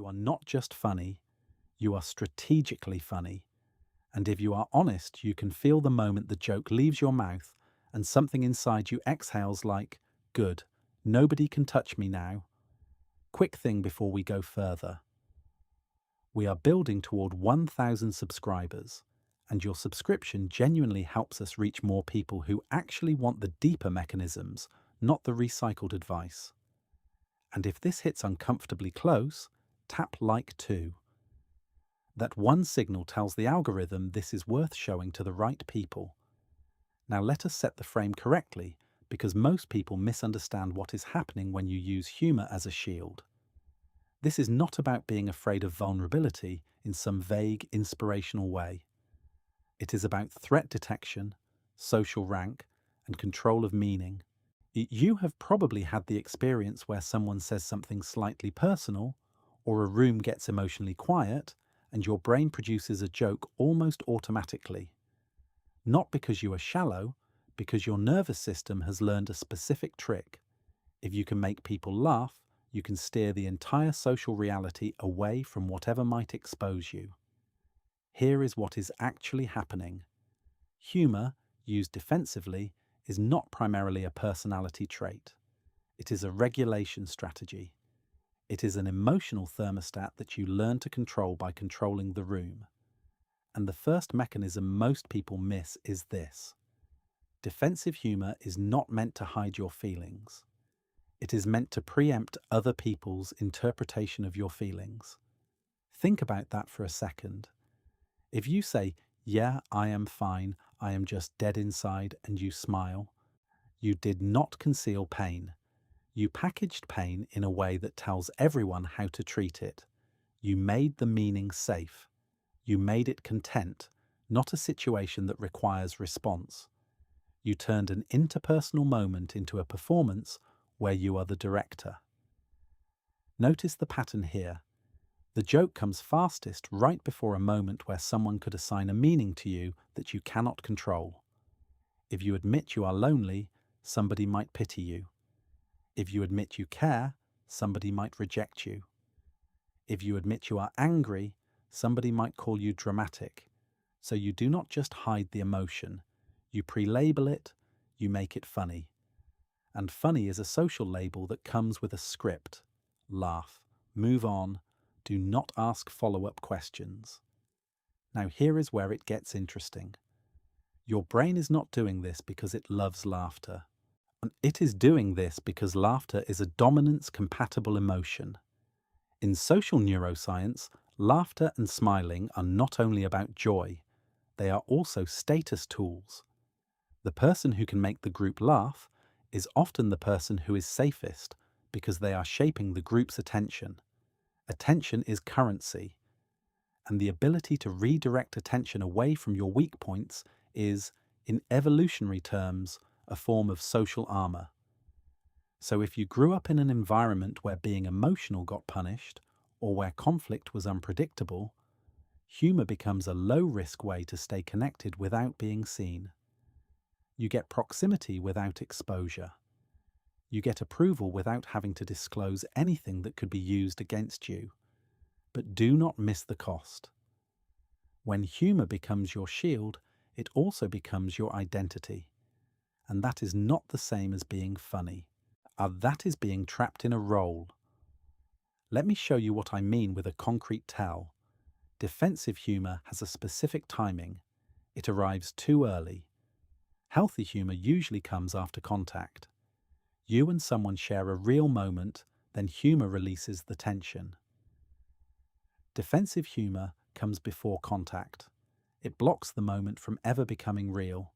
You are not just funny, you are strategically funny. And if you are honest, you can feel the moment the joke leaves your mouth and something inside you exhales like, good, nobody can touch me now. Quick thing before we go further. We are building toward 1,000 subscribers, and your subscription genuinely helps us reach more people who actually want the deeper mechanisms, not the recycled advice. And if this hits uncomfortably close, tap like too. That one signal tells the algorithm this is worth showing to the right people. Now let us set the frame correctly, because most people misunderstand what is happening when you use humor as a shield. This is not about being afraid of vulnerability in some vague, inspirational way. It is about threat detection, social rank, and control of meaning. You have probably had the experience where someone says something slightly personal, or a room gets emotionally quiet, and your brain produces a joke almost automatically. Not because you are shallow, because your nervous system has learned a specific trick. If you can make people laugh, you can steer the entire social reality away from whatever might expose you. Here is what is actually happening. Humor, used defensively, is not primarily a personality trait. It is a regulation strategy. It is an emotional thermostat that you learn to control by controlling the room. And the first mechanism most people miss is this. Defensive humor is not meant to hide your feelings. It is meant to preempt other people's interpretation of your feelings. Think about that for a second. If you say, "Yeah, I am fine, I am just dead inside," and you smile, you did not conceal pain. You packaged pain in a way that tells everyone how to treat it. You made the meaning safe. You made it content, not a situation that requires response. You turned an interpersonal moment into a performance where you are the director. Notice the pattern here. The joke comes fastest right before a moment where someone could assign a meaning to you that you cannot control. If you admit you are lonely, somebody might pity you. If you admit you care, somebody might reject you. If you admit you are angry, somebody might call you dramatic. So you do not just hide the emotion. You pre-label it, you make it funny. And funny is a social label that comes with a script. Laugh, move on, do not ask follow-up questions. Now here is where it gets interesting. Your brain is not doing this because it loves laughter. It is doing this because laughter is a dominance-compatible emotion. In social neuroscience, laughter and smiling are not only about joy, they are also status tools. The person who can make the group laugh is often the person who is safest because they are shaping the group's attention. Attention is currency, and the ability to redirect attention away from your weak points is, in evolutionary terms, a form of social armor. So if you grew up in an environment where being emotional got punished, or where conflict was unpredictable, humor becomes a low-risk way to stay connected without being seen. You get proximity without exposure. You get approval without having to disclose anything that could be used against you. But do not miss the cost. When humor becomes your shield, it also becomes your identity. And that is not the same as being funny. That is being trapped in a role. Let me show you what I mean with a concrete tell. Defensive humor has a specific timing. It arrives too early. Healthy humor usually comes after contact. You and someone share a real moment, then humor releases the tension. Defensive humor comes before contact. It blocks the moment from ever becoming real.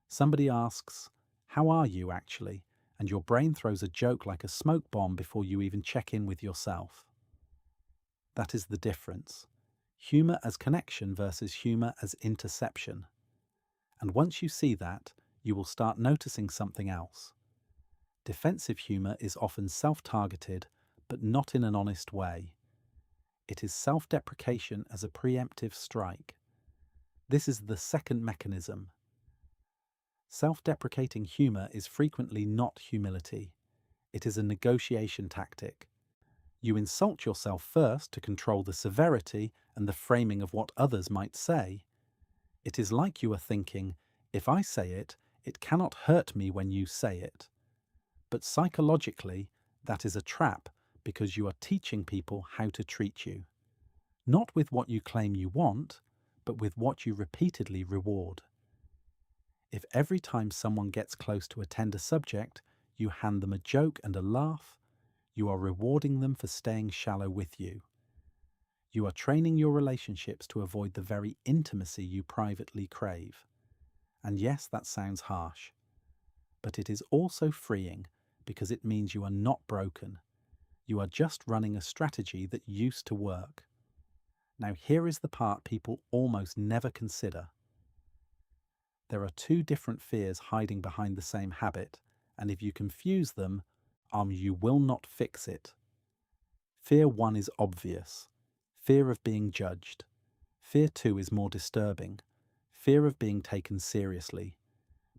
Somebody asks, "How are you actually?" and your brain throws a joke like a smoke bomb before you even check in with yourself. That is the difference. Humor as connection versus humor as interception. And once you see that, you will start noticing something else. Defensive humor is often self-targeted, but not in an honest way. It is self-deprecation as a preemptive strike. This is the second mechanism. Self-deprecating humor is frequently not humility. It is a negotiation tactic. You insult yourself first to control the severity and the framing of what others might say. It is like you are thinking, if I say it, it cannot hurt me when you say it. But psychologically, that is a trap because you are teaching people how to treat you. Not with what you claim you want, but with what you repeatedly reward. If every time someone gets close to a tender subject, you hand them a joke and a laugh, you are rewarding them for staying shallow with you. You are training your relationships to avoid the very intimacy you privately crave. And yes, that sounds harsh, but it is also freeing because it means you are not broken. You are just running a strategy that used to work. Now here is the part people almost never consider. There are two different fears hiding behind the same habit, and if you confuse them, you will not fix it. Fear 1 is obvious. Fear of being judged. Fear 2 is more disturbing. Fear of being taken seriously.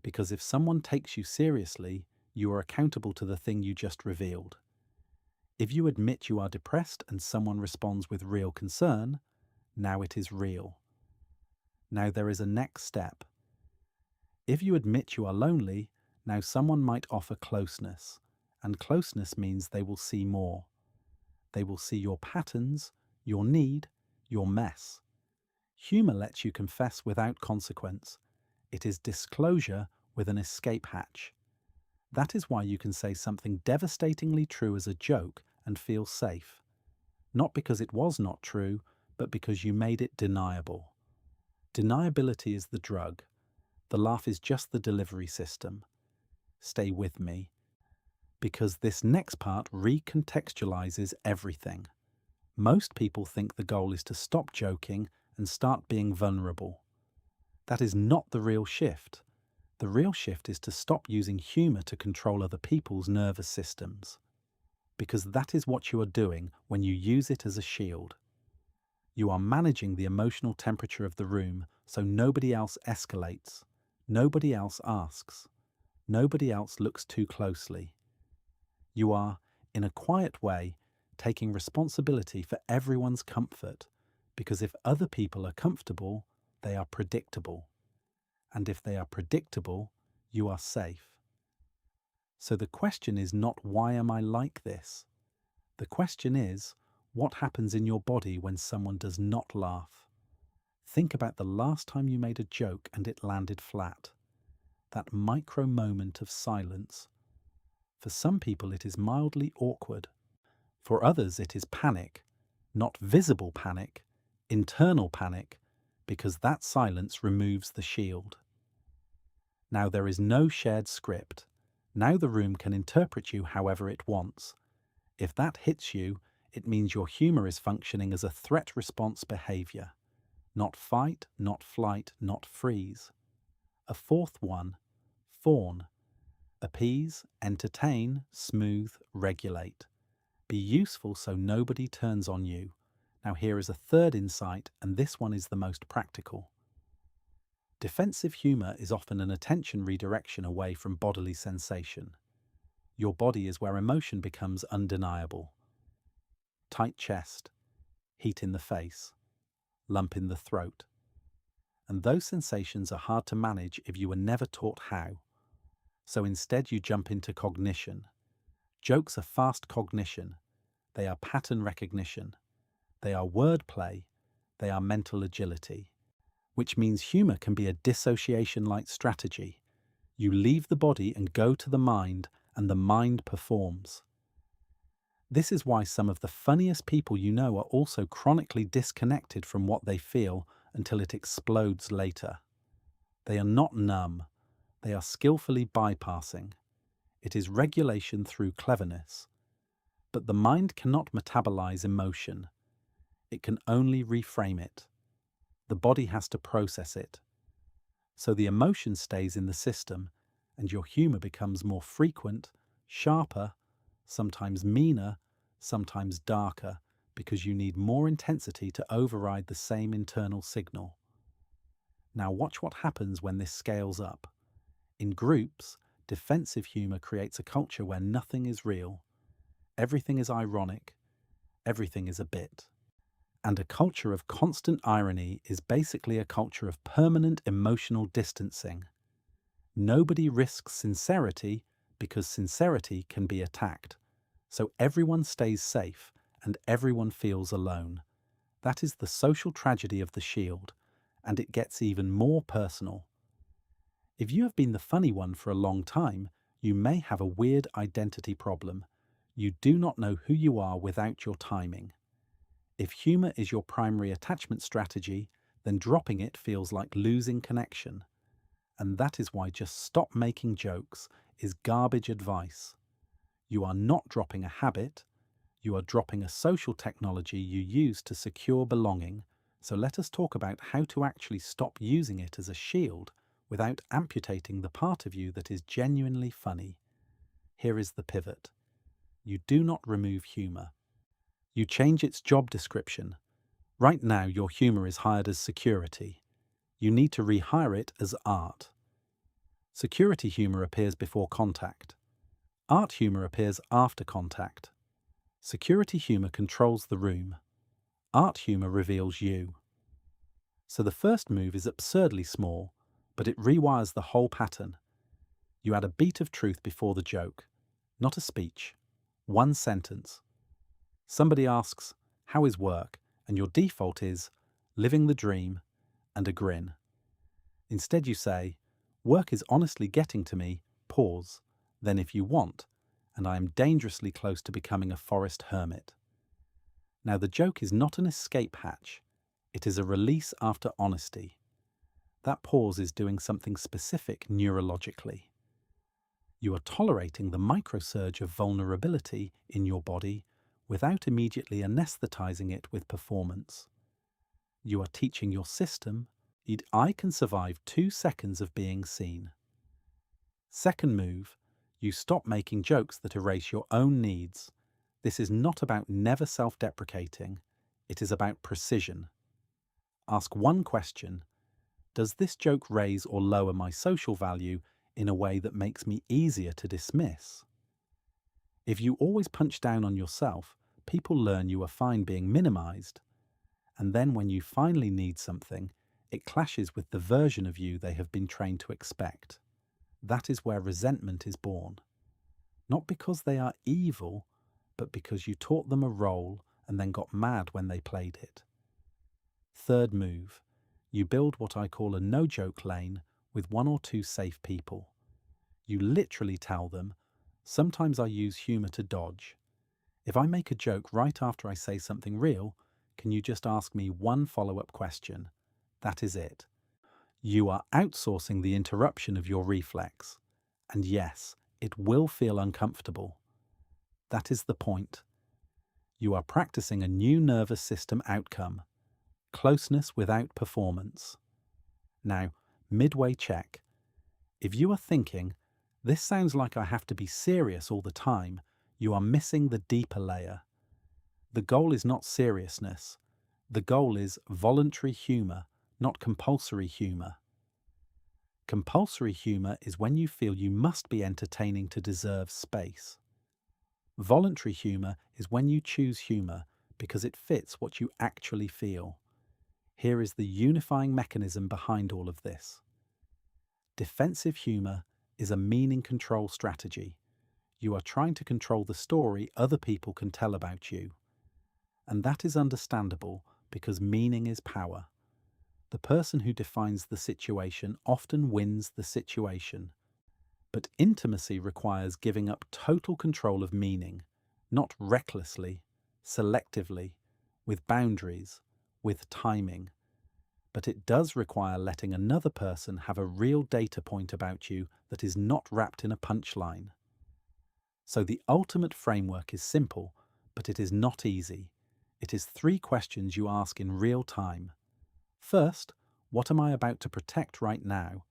Because if someone takes you seriously, you are accountable to the thing you just revealed. If you admit you are depressed and someone responds with real concern, now it is real. Now there is a next step. If you admit you are lonely, now someone might offer closeness, and closeness means they will see more. They will see your patterns, your need, your mess. Humor lets you confess without consequence. It is disclosure with an escape hatch. That is why you can say something devastatingly true as a joke and feel safe. Not because it was not true, but because you made it deniable. Deniability is the drug. The laugh is just the delivery system. Stay with me, because this next part recontextualizes everything. Most people think the goal is to stop joking and start being vulnerable. That is not the real shift. The real shift is to stop using humor to control other people's nervous systems. Because that is what you are doing when you use it as a shield. You are managing the emotional temperature of the room so nobody else escalates, nobody else asks, nobody else looks too closely. You are, in a quiet way, taking responsibility for everyone's comfort, because if other people are comfortable, they are predictable. And if they are predictable, you are safe. So the question is not, why am I like this? The question is, what happens in your body when someone does not laugh? Think about the last time you made a joke and it landed flat. That micro moment of silence. For some people it is mildly awkward. For others it is panic, not visible panic, internal panic, because that silence removes the shield. Now there is no shared script. Now the room can interpret you however it wants. If that hits you, it means your humor is functioning as a threat response behavior. Not fight, not flight, not freeze. A fourth one, fawn. Appease, entertain, smooth, regulate. Be useful so nobody turns on you. Now here is a third insight, and this one is the most practical. Defensive humor is often an attention redirection away from bodily sensation. Your body is where emotion becomes undeniable. Tight chest, heat in the face, lump in the throat. And those sensations are hard to manage if you were never taught how. So instead you jump into cognition. Jokes are fast cognition. They are pattern recognition. They are wordplay. They are mental agility. Which means humor can be a dissociation-like strategy. You leave the body and go to the mind, and the mind performs. This is why some of the funniest people you know are also chronically disconnected from what they feel until it explodes later. They are not numb. They are skillfully bypassing. It is regulation through cleverness. But the mind cannot metabolize emotion. It can only reframe it. The body has to process it. So the emotion stays in the system, and your humor becomes more frequent, sharper, sometimes meaner, sometimes darker, because you need more intensity to override the same internal signal. Now watch what happens when this scales up. In groups, defensive humor creates a culture where nothing is real. Everything is ironic. everything is a bit. And a culture of constant irony is basically a culture of permanent emotional distancing. Nobody risks sincerity because sincerity can be attacked. So everyone stays safe and everyone feels alone. That is the social tragedy of the shield, and it gets even more personal. If you have been the funny one for a long time, you may have a weird identity problem. You do not know who you are without your timing. If humor is your primary attachment strategy, then dropping it feels like losing connection. And that is why just stop making jokes is garbage advice. You are not dropping a habit, you are dropping a social technology you use to secure belonging, so let us talk about how to actually stop using it as a shield without amputating the part of you that is genuinely funny. Here is the pivot. You do not remove humour. You change its job description. Right now, your humour is hired as security. You need to rehire it as art. Security humour appears before contact. Art humour appears after contact. Security humour controls the room. Art humour reveals you. So the first move is absurdly small, but it rewires the whole pattern. You add a beat of truth before the joke, not a speech. One sentence. Somebody asks, "How is work?" and your default is, "Living the dream," and a grin. Instead you say, "Work is honestly getting to me," pause, then if you want, "and I am dangerously close to becoming a forest hermit." Now the joke is not an escape hatch, it is a release after honesty. That pause is doing something specific neurologically. You are tolerating the microsurge of vulnerability in your body without immediately anesthetizing it with performance. You are teaching your system, I can survive 2 seconds of being seen. Second move, you stop making jokes that erase your own needs. This is not about never self-deprecating, it is about precision. Ask one question: does this joke raise or lower my social value in a way that makes me easier to dismiss? If you always punch down on yourself, people learn you are fine being minimized. And then when you finally need something, it clashes with the version of you they have been trained to expect. That is where resentment is born. Not because they are evil, but because you taught them a role and then got mad when they played it. Third move, you build what I call a no-joke lane with 1 or 2 safe people. You literally tell them, sometimes I use humour to dodge. If I make a joke right after I say something real, can you just ask me one follow-up question? That is it. You are outsourcing the interruption of your reflex. And yes, it will feel uncomfortable. That is the point. You are practicing a new nervous system outcome. Closeness without performance. Now, midway check. If you are thinking, this sounds like I have to be serious all the time, you are missing the deeper layer. The goal is not seriousness. The goal is voluntary humour, not compulsory humour. Compulsory humour is when you feel you must be entertaining to deserve space. Voluntary humour is when you choose humour because it fits what you actually feel. Here is the unifying mechanism behind all of this. Defensive humour is a meaning control strategy. You are trying to control the story other people can tell about you. And that is understandable because meaning is power. The person who defines the situation often wins the situation. But intimacy requires giving up total control of meaning, not recklessly, selectively, with boundaries, with timing. But it does require letting another person have a real data point about you that is not wrapped in a punchline. So the ultimate framework is simple, but it is not easy. It is 3 questions you ask in real time. First, what am I about to protect right now?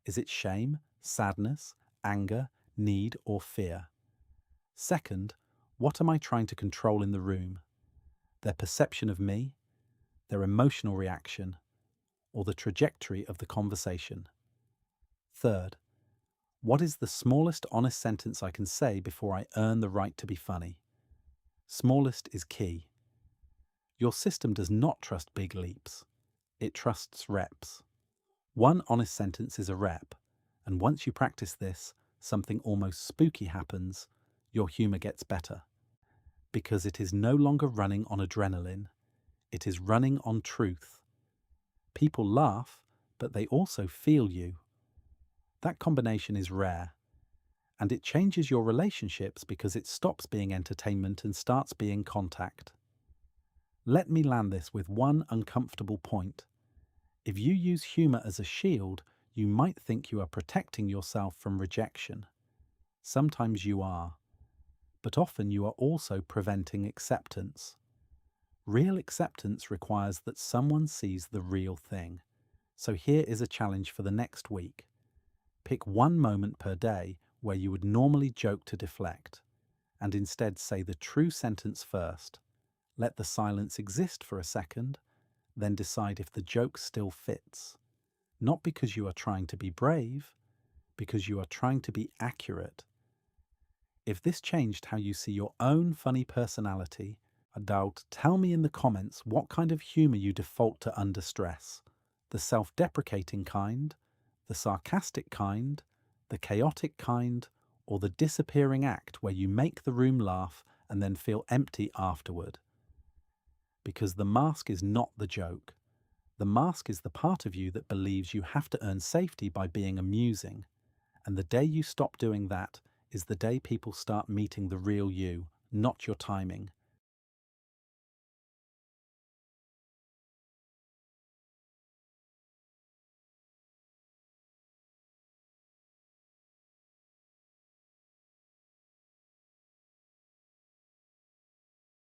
Is it shame, sadness, anger, need, or fear? Second, what am I trying to control in the room? Their perception of me, their emotional reaction, or the trajectory of the conversation? Third, what is the smallest honest sentence I can say before I earn the right to be funny? Smallest is key. Your system does not trust big leaps. It trusts reps. One honest sentence is a rep, and once you practice this, something almost spooky happens. Your humor gets better. Because it is no longer running on adrenaline. It is running on truth. People laugh, but they also feel you. That combination is rare. And it changes your relationships because it stops being entertainment and starts being contact. Let me land this with one uncomfortable point. If you use humor as a shield, you might think you are protecting yourself from rejection. Sometimes you are, but often you are also preventing acceptance. Real acceptance requires that someone sees the real thing. So here is a challenge for the next week. Pick one moment per day where you would normally joke to deflect, and instead say the true sentence first. Let the silence exist for a second, then decide if the joke still fits. Not because you are trying to be brave, because you are trying to be accurate. If this changed how you see your own funny personality, I doubt, tell me in the comments what kind of humor you default to under stress. The self-deprecating kind, the sarcastic kind, the chaotic kind, or the disappearing act where you make the room laugh and then feel empty afterward. Because the mask is not the joke. The mask is the part of you that believes you have to earn safety by being amusing. And the day you stop doing that is the day people start meeting the real you, not your timing.